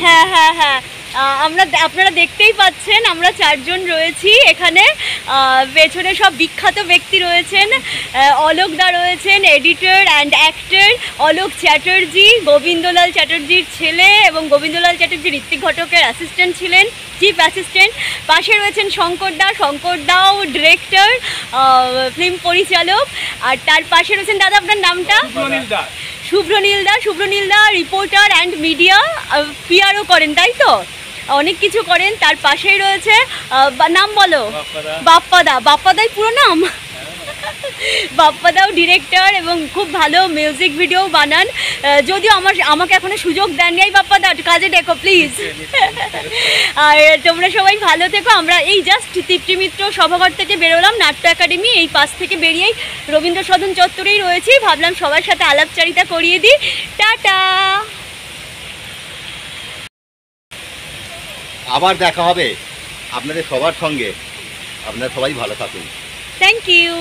হ্যাঁ হ্যাঁ হ্যাঁ, আপনারা দেখতেই পাচ্ছেন আমরা 4 জন রয়েছি এখানে। পেছনে সব বিখ্যাত ব্যক্তি রয়েছেন। অলোক দা রয়েছেন, editor and actor Alok Chatterjee, Gobindalal চ্যাটার্জির ছেলে, এবং গোবিন্দলাল চ্যাটার্জি ঋত্বিক ঘটকের অ্যাসিস্ট্যান্ট ছিলেন, চিফ অ্যাসিস্ট্যান্ট। পাশে রয়েছেন শঙ্করদাও ডিরেক্টর, ফিল্ম পরিচালক। আর তার পাশে রয়েছেন দাদা, আপনার নামটা? শুভ্রনীল দা রিপোর্টার অ্যান্ড মিডিয়া, পিআরও করেন, তাই তো? অনেক কিছু করেন। তার পাশেই রয়েছে নাম বলো? বাপ্পাদাই পুরো নাম? বাপ্পাদাও ডিরেক্টর এবং খুব ভালো মিউজিক ভিডিও বানান। যদিও আমাকে এখনো সুযোগ দেননি। বাপ্পাদা কাজে ডেকো প্লিজ। আর তোমরা সবাই ভালো থেকো। আমরা এই জাস্ট তৃপ্তি মিত্র সভাঘর থেকে বেরোলাম, নাট্য একাডেমি এই পাশ থেকে বেরিয়েই রবীন্দ্র সদন চত্বরেই রয়েছি। ভাবলাম সবার সাথে আলাপচারিতা করিয়ে দিই। টাটা, আবার দেখা হবে আপনাদের সবার সঙ্গে। আপনারা সবাই ভালো থাকুন। Thank you.